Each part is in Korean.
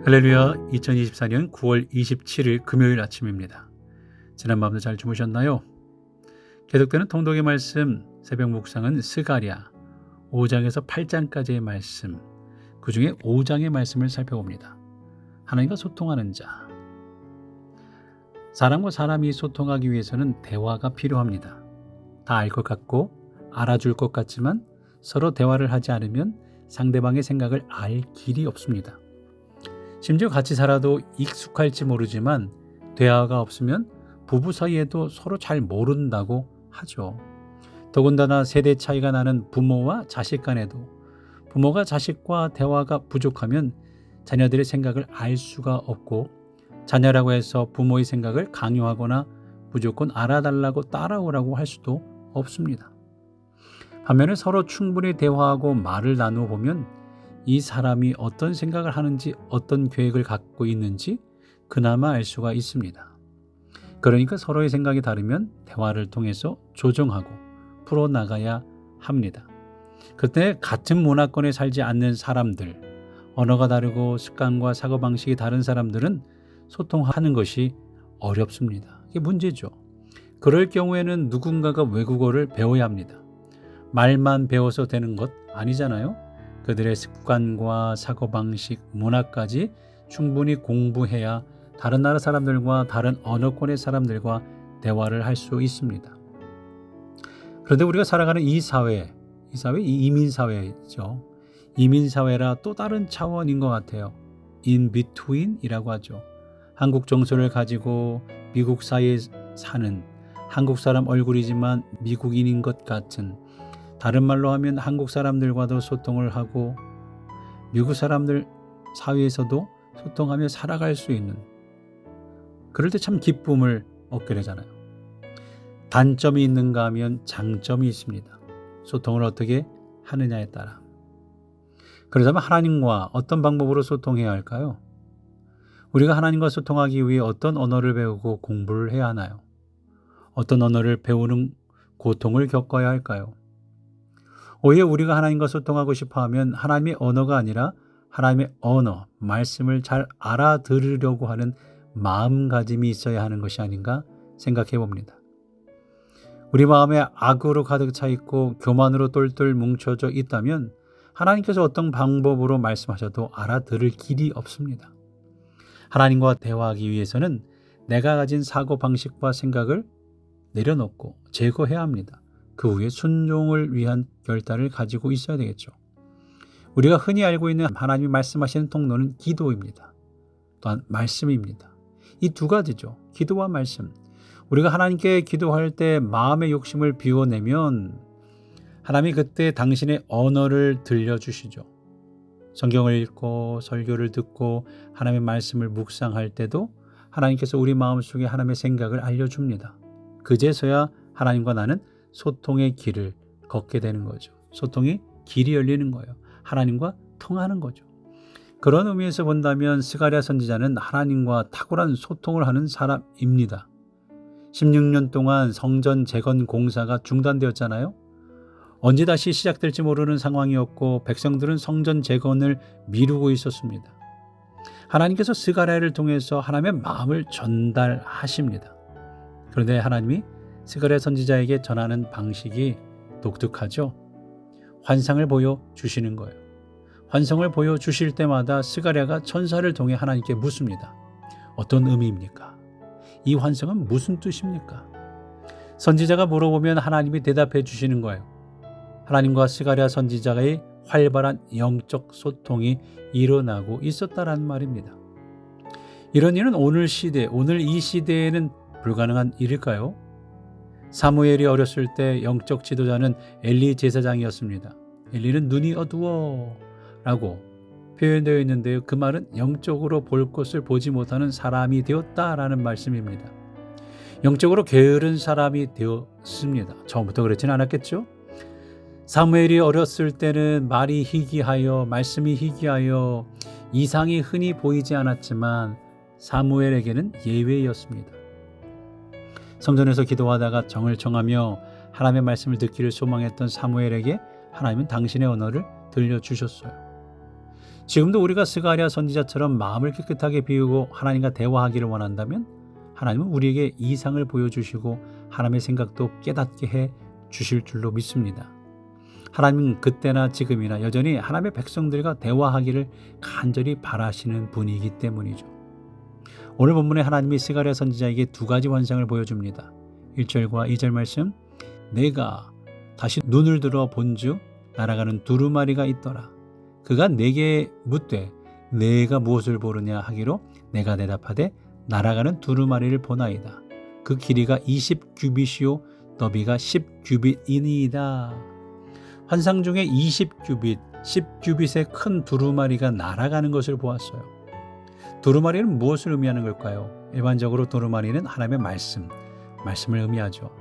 할렐루야. 2024년 9월 27일 금요일 아침입니다. 지난 밤도 잘 주무셨나요? 계속되는 통독의 말씀, 새벽 묵상은 스가랴 5장에서 8장까지의 말씀, 그 중에 5장의 말씀을 살펴봅니다. 하나님과 소통하는 자. 사람과 사람이 소통하기 위해서는 대화가 필요합니다. 다 알 것 같고 알아줄 것 같지만 서로 대화를 하지 않으면 상대방의 생각을 알 길이 없습니다. 심지어 같이 살아도 익숙할지 모르지만 대화가 없으면 부부 사이에도 서로 잘 모른다고 하죠. 더군다나 세대 차이가 나는 부모와 자식 간에도 부모가 자식과 대화가 부족하면 자녀들의 생각을 알 수가 없고, 자녀라고 해서 부모의 생각을 강요하거나 무조건 알아달라고 따라오라고 할 수도 없습니다. 반면에 서로 충분히 대화하고 말을 나누어 보면 이 사람이 어떤 생각을 하는지, 어떤 계획을 갖고 있는지 그나마 알 수가 있습니다. 그러니까 서로의 생각이 다르면 대화를 통해서 조정하고 풀어나가야 합니다. 그때 같은 문화권에 살지 않는 사람들, 언어가 다르고 습관과 사고방식이 다른 사람들은 소통하는 것이 어렵습니다. 이게 문제죠. 그럴 경우에는 누군가가 외국어를 배워야 합니다. 말만 배워서 되는 것 아니잖아요. 그들의 습관과 사고방식, 문화까지 충분히 공부해야 다른 나라 사람들과 다른 언어권의 사람들과 대화를 할 수 있습니다. 그런데 우리가 살아가는 이 사회, 이 이민사회죠. 이민사회라 또 다른 차원인 것 같아요. In between이라고 하죠. 한국 정서를 가지고 미국 사이에 사는, 한국 사람 얼굴이지만 미국인인 것 같은, 다른 말로 하면 한국 사람들과도 소통을 하고 미국 사람들 사이에서도 소통하며 살아갈 수 있는, 그럴 때 참 기쁨을 얻게 되잖아요. 단점이 있는가 하면 장점이 있습니다. 소통을 어떻게 하느냐에 따라. 그렇다면 하나님과 어떤 방법으로 소통해야 할까요? 우리가 하나님과 소통하기 위해 어떤 언어를 배우고 공부를 해야 하나요? 어떤 언어를 배우는 고통을 겪어야 할까요? 오히려 우리가 하나님과 소통하고 싶어하면 하나님의 언어가 아니라 하나님의 언어, 말씀을 잘 알아들으려고 하는 마음가짐이 있어야 하는 것이 아닌가 생각해 봅니다. 우리 마음에 악으로 가득 차 있고 교만으로 똘똘 뭉쳐져 있다면 하나님께서 어떤 방법으로 말씀하셔도 알아들을 길이 없습니다. 하나님과 대화하기 위해서는 내가 가진 사고방식과 생각을 내려놓고 제거해야 합니다. 그 후에 순종을 위한 결단을 가지고 있어야 되겠죠. 우리가 흔히 알고 있는 하나님이 말씀하시는 통로는 기도입니다. 또한 말씀입니다. 이 두 가지죠. 기도와 말씀. 우리가 하나님께 기도할 때 마음의 욕심을 비워내면 하나님이 그때 당신의 언어를 들려주시죠. 성경을 읽고 설교를 듣고 하나님의 말씀을 묵상할 때도 하나님께서 우리 마음속에 하나님의 생각을 알려줍니다. 그제서야 하나님과 나는 소통의 길을 걷게 되는 거죠. 소통의 길이 열리는 거예요. 하나님과 통하는 거죠. 그런 의미에서 본다면 스가랴 선지자는 하나님과 탁월한 소통을 하는 사람입니다. 16년 동안 성전 재건 공사가 중단되었잖아요. 언제 다시 시작될지 모르는 상황이었고 백성들은 성전 재건을 미루고 있었습니다. 하나님께서 스가랴를 통해서 하나님의 마음을 전달하십니다. 그런데 하나님이 스가랴 선지자에게 전하는 방식이 독특하죠. 환상을 보여주시는 거예요. 환상을 보여주실 때마다 스가랴가 천사를 통해 하나님께 묻습니다. 어떤 의미입니까? 이 환상은 무슨 뜻입니까? 선지자가 물어보면 하나님이 대답해 주시는 거예요. 하나님과 스가랴 선지자의 활발한 영적 소통이 일어나고 있었다라는 말입니다. 이런 일은 오늘 이 시대에는 불가능한 일일까요? 사무엘이 어렸을 때 영적 지도자는 엘리 제사장이었습니다. 엘리는 눈이 어두워 라고 표현되어 있는데요. 그 말은 영적으로 볼 것을 보지 못하는 사람이 되었다라는 말씀입니다. 영적으로 게으른 사람이 되었습니다. 처음부터 그렇지는 않았겠죠? 사무엘이 어렸을 때는 말이 희귀하여 말씀이 희귀하여 이상이 흔히 보이지 않았지만 사무엘에게는 예외였습니다. 성전에서 기도하다가 정을 청하며 하나님의 말씀을 듣기를 소망했던 사무엘에게 하나님은 당신의 언어를 들려주셨어요. 지금도 우리가 스가랴 선지자처럼 마음을 깨끗하게 비우고 하나님과 대화하기를 원한다면 하나님은 우리에게 이상을 보여주시고 하나님의 생각도 깨닫게 해 주실 줄로 믿습니다. 하나님은 그때나 지금이나 여전히 하나님의 백성들과 대화하기를 간절히 바라시는 분이기 때문이죠. 오늘 본문에 하나님이 스가랴 선지자에게 두 가지 환상을 보여줍니다. 1절과 2절 말씀, 내가 다시 눈을 들어 본즉 날아가는 두루마리가 있더라. 그가 내게 묻되 내가 무엇을 보느냐 하기로 내가 대답하되 날아가는 두루마리를 보나이다. 그 길이가 20규빗이요 너비가 10규빗이니이다. 환상 중에 20규빗, 10규빗의 큰 두루마리가 날아가는 것을 보았어요. 두루마리는 무엇을 의미하는 걸까요? 일반적으로 두루마리는 하나님의 말씀을 의미하죠.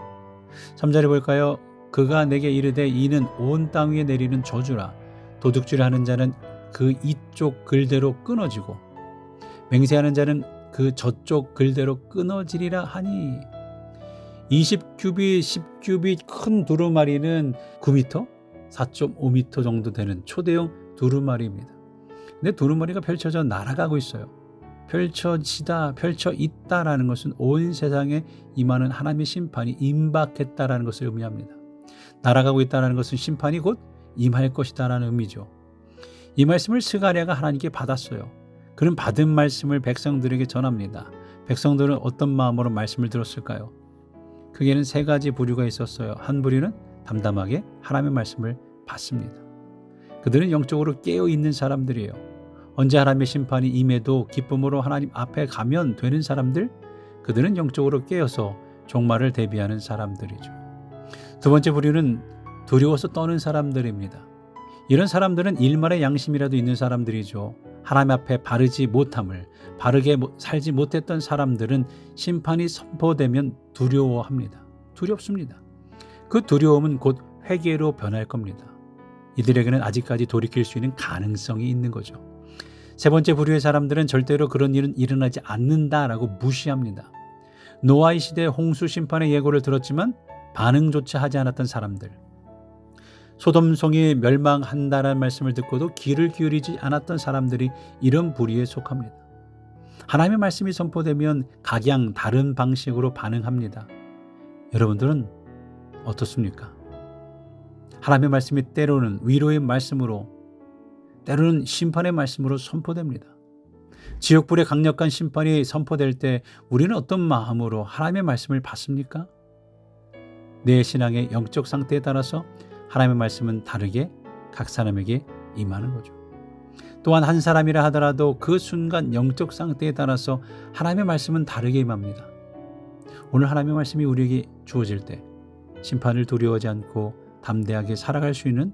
3절에 볼까요? 그가 내게 이르되 이는 온 땅 위에 내리는 저주라. 도둑질을 하는 자는 그 이쪽 글대로 끊어지고 맹세하는 자는 그 저쪽 글대로 끊어지리라 하니. 20규빗, 10규빗 큰 두루마리는 9m, 4.5m 정도 되는 초대형 두루마리입니다. 근데 두루마리가 펼쳐져 날아가고 있어요. 펼쳐 있다라는 것은 온 세상에 임하는 하나님의 심판이 임박했다라는 것을 의미합니다. 날아가고 있다라는 것은 심판이 곧 임할 것이다라는 의미죠. 이 말씀을 스가랴가 하나님께 받았어요. 그는 받은 말씀을 백성들에게 전합니다. 백성들은 어떤 마음으로 말씀을 들었을까요? 크게는 세 가지 부류가 있었어요. 한 부류는 담담하게 하나님의 말씀을 받습니다. 그들은 영적으로 깨어있는 사람들이에요. 언제 하나님의 심판이 임해도 기쁨으로 하나님 앞에 가면 되는 사람들, 그들은 영적으로 깨어서 종말을 대비하는 사람들이죠. 두 번째 부류는 두려워서 떠는 사람들입니다. 이런 사람들은 일말의 양심이라도 있는 사람들이죠. 하나님 앞에 바르지 못함을, 바르게 살지 못했던 사람들은 심판이 선포되면 두려워합니다. 두렵습니다. 그 두려움은 곧 회개로 변할 겁니다. 이들에게는 아직까지 돌이킬 수 있는 가능성이 있는 거죠. 세 번째 부류의 사람들은 절대로 그런 일은 일어나지 않는다라고 무시합니다. 노아의 시대 홍수 심판의 예고를 들었지만 반응조차 하지 않았던 사람들. 소돔성이 멸망한다라는 말씀을 듣고도 귀를 기울이지 않았던 사람들이 이런 부류에 속합니다. 하나님의 말씀이 선포되면 각양 다른 방식으로 반응합니다. 여러분들은 어떻습니까? 하나님의 말씀이 때로는 위로의 말씀으로, 때로는 심판의 말씀으로 선포됩니다. 지옥불의 강력한 심판이 선포될 때 우리는 어떤 마음으로 하나님의 말씀을 받습니까? 내 신앙의 영적 상태에 따라서 하나님의 말씀은 다르게 각 사람에게 임하는 거죠. 또한 한 사람이라 하더라도 그 순간 영적 상태에 따라서 하나님의 말씀은 다르게 임합니다. 오늘 하나님의 말씀이 우리에게 주어질 때 심판을 두려워하지 않고 담대하게 살아갈 수 있는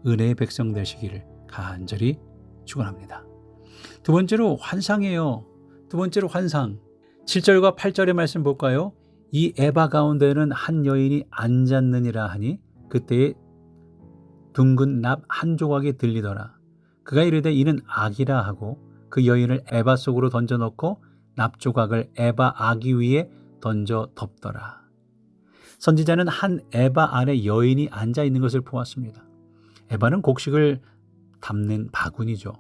은혜의 백성 되시기를 간절히 축원합니다. 두 번째로 환상이에요. 두 번째로 환상. 7절과 8절의 말씀 볼까요? 이 에바 가운데는 한 여인이 앉았느니라 하니 그때에 둥근 납 한 조각이 들리더라. 그가 이르되 이는 악이라 하고 그 여인을 에바 속으로 던져 넣고 납 조각을 에바 아기 위에 던져 덮더라. 선지자는 한 에바 안에 여인이 앉아 있는 것을 보았습니다. 에바는 곡식을 담는 바구니죠.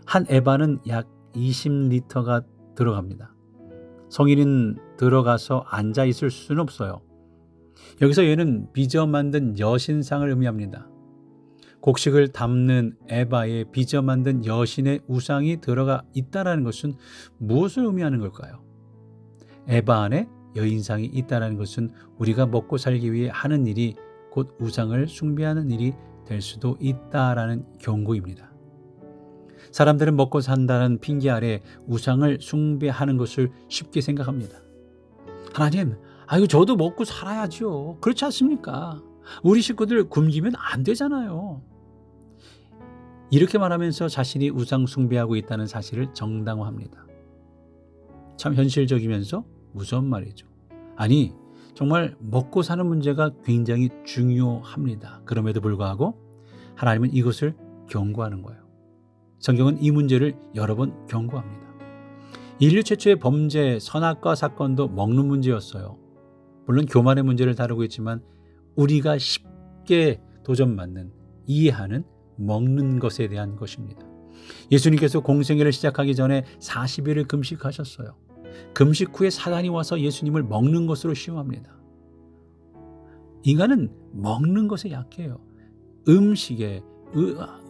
한 에바는 약 20리터가 들어갑니다. 성인은 들어가서 앉아 있을 수는 없어요. 여기서 얘는 빚어 만든 여신상을 의미합니다. 곡식을 담는 에바에 빚어 만든 여신의 우상이 들어가 있다는 것은 무엇을 의미하는 걸까요? 에바 안에 여인상이 있다는 것은 우리가 먹고 살기 위해 하는 일이 곧 우상을 숭배하는 일이 될 수도 있다라는 경고입니다. 사람들은 먹고 산다는 핑계 아래 우상을 숭배하는 것을 쉽게 생각합니다. 하나님, 아이고 저도 먹고 살아야죠. 그렇지 않습니까? 우리 식구들 굶기면 안 되잖아요. 이렇게 말하면서 자신이 우상 숭배하고 있다는 사실을 정당화합니다. 참 현실적이면서 무서운 말이죠. 아니, 정말 먹고 사는 문제가 굉장히 중요합니다. 그럼에도 불구하고 하나님은 이것을 경고하는 거예요. 성경은 이 문제를 여러 번 경고합니다. 인류 최초의 범죄, 선악과 사건도 먹는 문제였어요. 물론 교만의 문제를 다루고 있지만 우리가 쉽게 도전받는, 이해하는 먹는 것에 대한 것입니다. 예수님께서 공생애를 시작하기 전에 40일을 금식하셨어요. 금식 후에 사단이 와서 예수님을 먹는 것으로 시험합니다. 인간은 먹는 것에 약해요. 음식에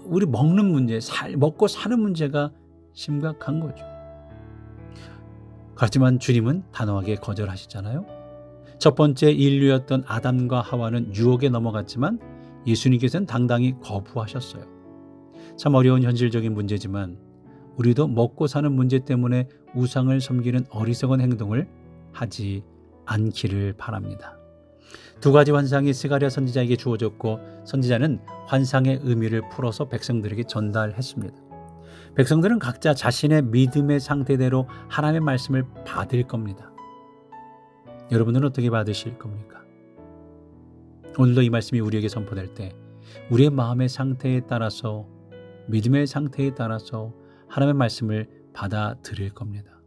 우리 먹는 문제, 먹고 사는 문제가 심각한 거죠. 그렇지만 주님은 단호하게 거절하시잖아요. 첫 번째 인류였던 아담과 하와는 유혹에 넘어갔지만 예수님께서는 당당히 거부하셨어요. 참 어려운 현실적인 문제지만 우리도 먹고 사는 문제 때문에 우상을 섬기는 어리석은 행동을 하지 않기를 바랍니다. 두 가지 환상이 스가랴 선지자에게 주어졌고 선지자는 환상의 의미를 풀어서 백성들에게 전달했습니다. 백성들은 각자 자신의 믿음의 상태대로 하나님의 말씀을 받을 겁니다. 여러분은 어떻게 받으실 겁니까? 오늘도 이 말씀이 우리에게 선포될 때 우리의 마음의 상태에 따라서 믿음의 상태에 따라서 하나님의 말씀을 받아들일 겁니다.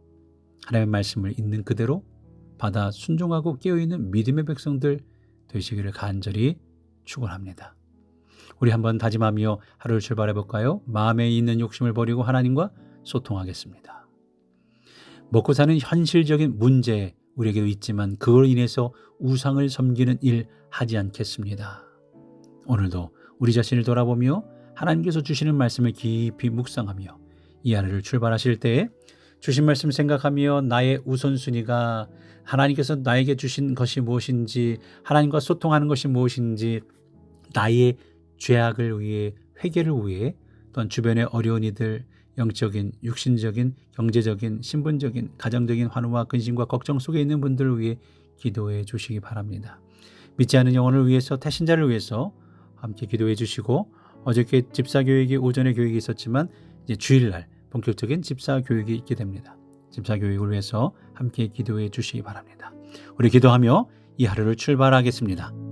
하나님의 말씀을 있는 그대로 받아 순종하고 깨어있는 믿음의 백성들 되시기를 간절히 축원합니다. 우리 한번 다짐하며 하루를 출발해 볼까요? 마음에 있는 욕심을 버리고 하나님과 소통하겠습니다. 먹고 사는 현실적인 문제 우리에게도 있지만 그걸 인해서 우상을 섬기는 일 하지 않겠습니다. 오늘도 우리 자신을 돌아보며 하나님께서 주시는 말씀을 깊이 묵상하며 이 하루를 출발하실 때에 주신 말씀 생각하며 나의 우선순위가 하나님께서 나에게 주신 것이 무엇인지, 하나님과 소통하는 것이 무엇인지, 나의 죄악을 위해, 회개를 위해, 또한 주변의 어려운 이들, 영적인, 육신적인, 경제적인, 신분적인, 가정적인 환우와 근심과 걱정 속에 있는 분들을 위해 기도해 주시기 바랍니다. 믿지 않는 영혼을 위해서, 태신자를 위해서 함께 기도해 주시고, 어저께 집사교육이 오전에 교육이 있었지만 이제 주일날 본격적인 집사교육이 있게 됩니다. 집사교육을 위해서 함께 기도해 주시기 바랍니다. 우리 기도하며 이 하루를 출발하겠습니다.